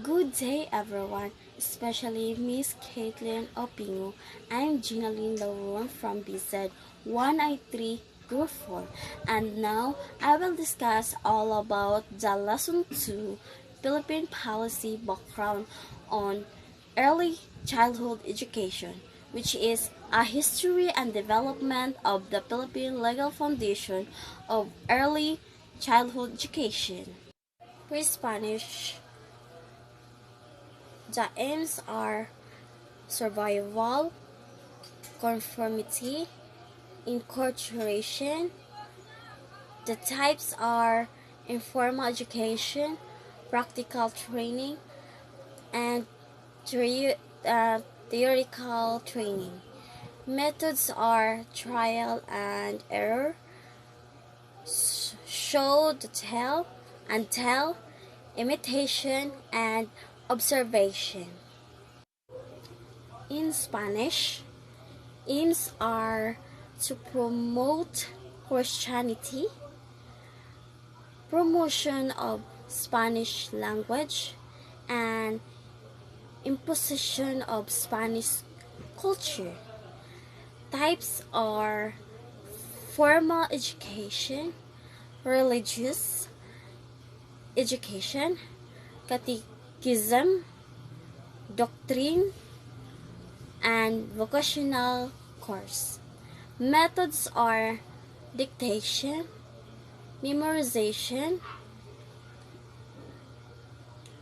Good day, everyone, especially Miss Caitlin Opingo. I'm Gina Lynn Laron from BZ 1I3 Group 4, and now I will discuss all about the Lesson 2 Philippine Policy Background on Early Childhood Education, which is a history and development of the Philippine legal foundation of early childhood education. For Spanish, the aims are survival, conformity, inculturation. The types are informal education, practical training, and theoretical training. Methods are trial and error, show to tell and tell, imitation, and observation. In Spanish, aims are to promote Christianity, promotion of Spanish language, and imposition of Spanish culture. Types are formal education, religious education, catechism, doctrine, and vocational course. Methods are dictation, memorization,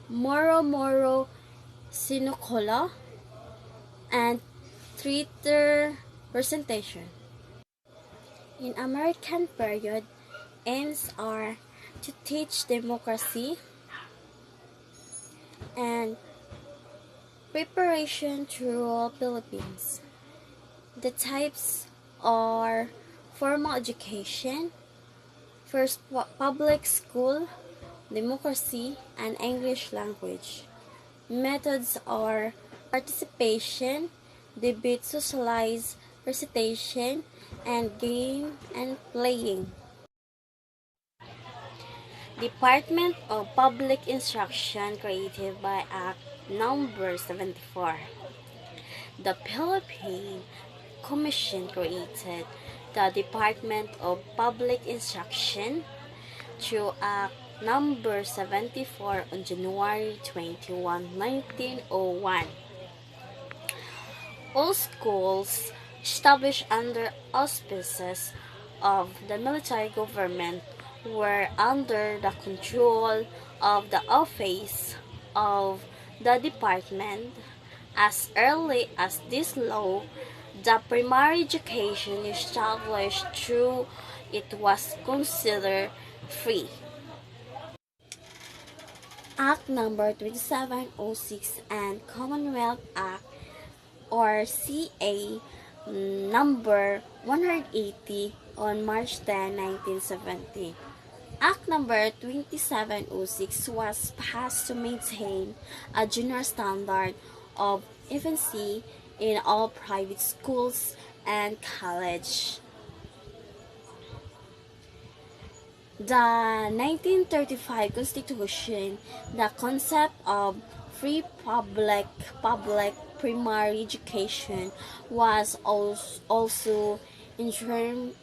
moro sinukola, and theater presentation. In American period, aims are to teach democracy and preparation to rule Philippines. The types are formal education, first public school, democracy, and English language. Methods are participation, debate, socialize, recitation, and game and playing. Department of Public Instruction created by Act Number 74. The Philippine Commission created the Department of Public Instruction through Act Number 74 on January 21, 1901. All schools established under auspices of the military government were under the control of the office of the department. As early as this law, the primary education established through it was considered free. Act Number 2706 and Commonwealth Act or CA Number 180 on March 10, 1970. Act Number 2706 was passed to maintain a general standard of efficiency in all private schools and colleges. The 1935 Constitution, the concept of free public primary education was also enshrined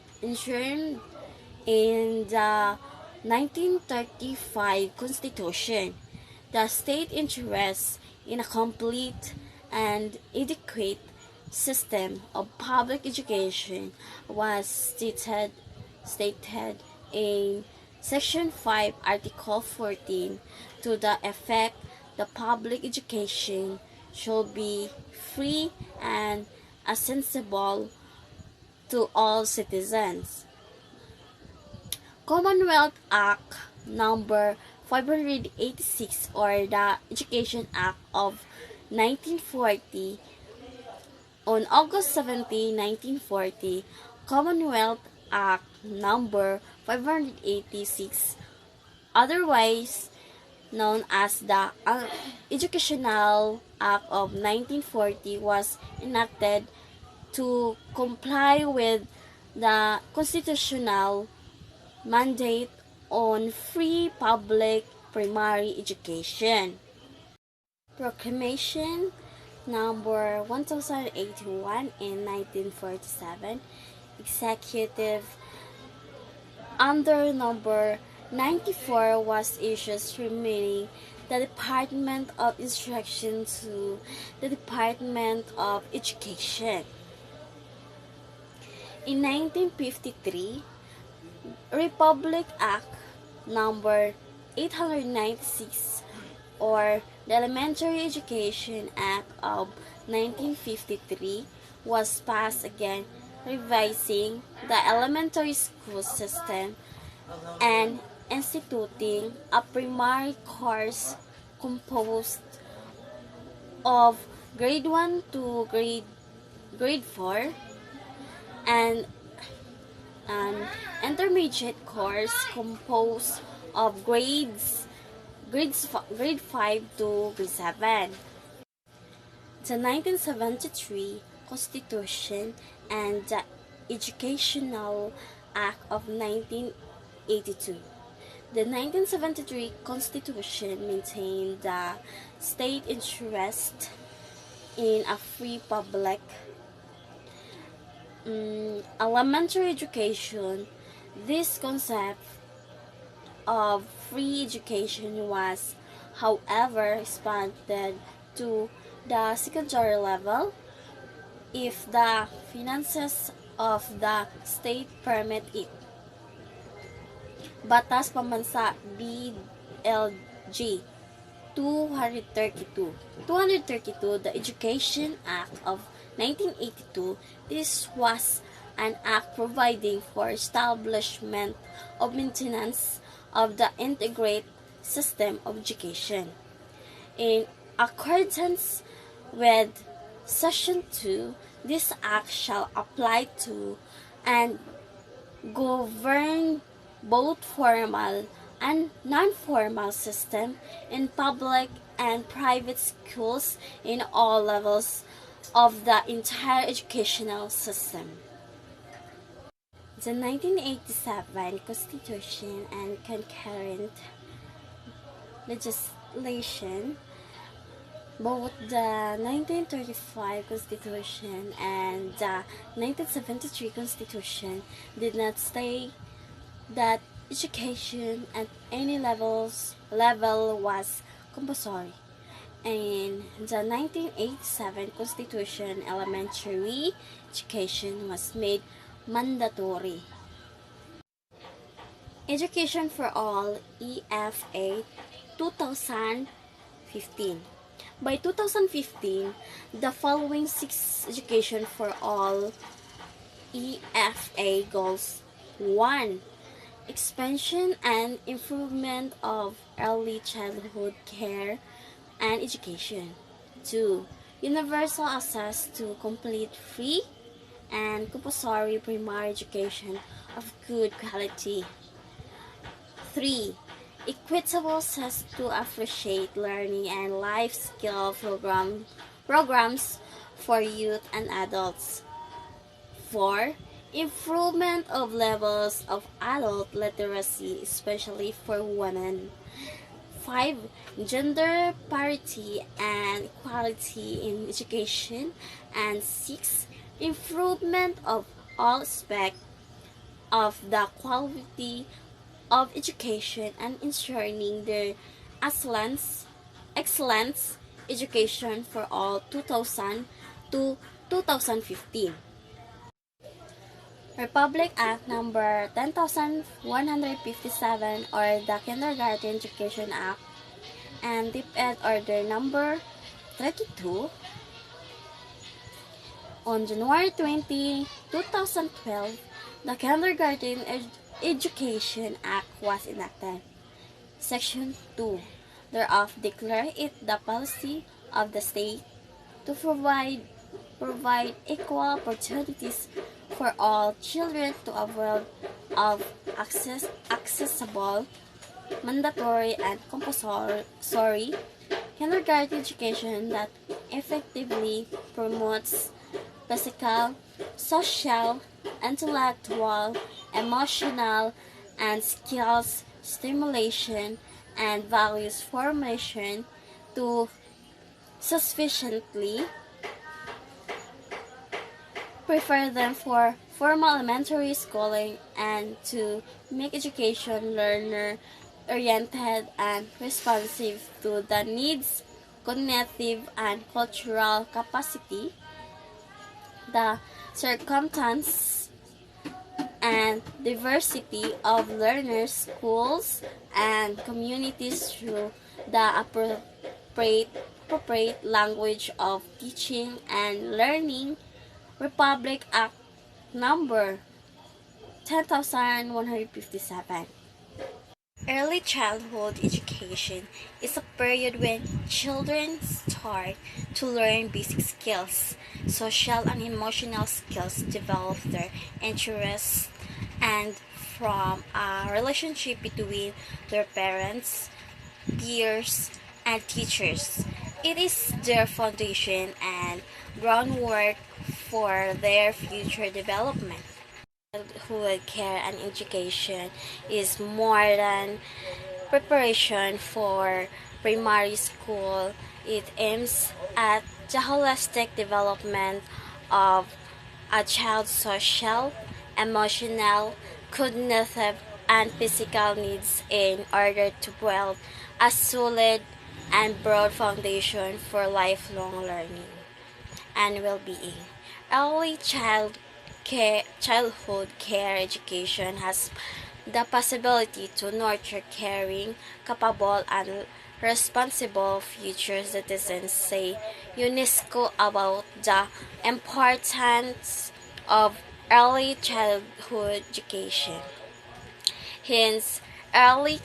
in the 1935 Constitution. The state interest in a complete and adequate system of public education was stated in Section 5, Article 14, to the effect the public education should be free and accessible to all citizens. Commonwealth Act Number 586 or the Education Act of 1940 on August 17, 1940, Commonwealth Act Number 586, otherwise known as the Educational Act of 1940, was enacted to comply with the constitutional mandate on free public primary education. Proclamation number 1081 in 1947, Executive under number 94 was issued remaining the Department of Instruction to the Department of Education. In 1953, Republic Act number 896 or the Elementary Education Act of 1953 was passed again, revising the elementary school system and instituting a primary course composed of grade 1 to grade 4 and an intermediate course composed of grade 5 to grade 7. The 1973 Constitution and the Educational Act of 1982. The 1973 Constitution maintained the state interest in a free public elementary education. This concept of free education was, however, expanded to the secondary level if the finances of the state permit it. Batas Pambansa BLG 232. 232, the Education Act of 1982. This was an act providing for establishment of maintenance of the integrated system of education. In accordance with Section 2, this act shall apply to and govern both formal and non-formal system in public and private schools in all levels of the entire educational system. The 1987 Constitution and concurrent legislation, both the 1935 Constitution and the 1973 Constitution, did not state that education at any level was compulsory. In the 1987 Constitution, elementary education was made mandatory. Education for All, EFA 2015. By 2015, the following 6 Education for All EFA goals: 1. Expansion and improvement of early childhood care and education. 2. Universal access to complete free and compulsory primary education of good quality. 3. Equitable access to appreciate learning and life skill programs for youth and adults. 4. Improvement of levels of adult literacy, especially for women. 5. Gender parity and equality in education. And 6. Improvement of all aspects of the quality of education and ensuring their excellence education for all 2000 to 2015. Republic Act number 10,157 or the Kindergarten Education Act and DepEd Order number 32 on January 20, 2012, the Kindergarten Education Act was enacted. Section 2 thereof declare it the policy of the state to provide equal opportunities for all children to a world of accessible, mandatory, and compulsory kindergarten education that effectively promotes physical, social, intellectual, emotional, and skills stimulation and values formation to sufficiently prepare them for formal elementary schooling and to make education learner oriented and responsive to the needs, cognitive and cultural capacity, the circumstance and diversity of learners, schools, and communities through the appropriate language of teaching and learning. Republic Act number 10,157. Early childhood education is a period when children start to learn basic skills, social and emotional skills, develop their interests, and from a relationship between their parents, peers, and teachers. It is their foundation and groundwork for their future development. Childhood care and education is more than preparation for primary school. It aims at the holistic development of a child's social, emotional, cognitive, and physical needs in order to build a solid and broad foundation for lifelong learning and well-being. Childhood care education has the possibility to nurture caring, capable, and responsible future citizens, say UNESCO about the importance of early childhood education. Hence, early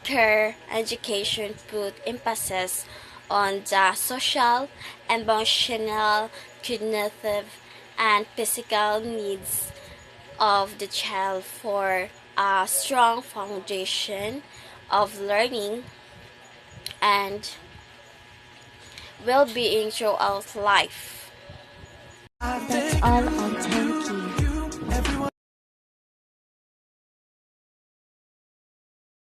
care education put emphasis on the social, emotional, cognitive, and physical needs of the child for a strong foundation of learning and well-being throughout life. That's all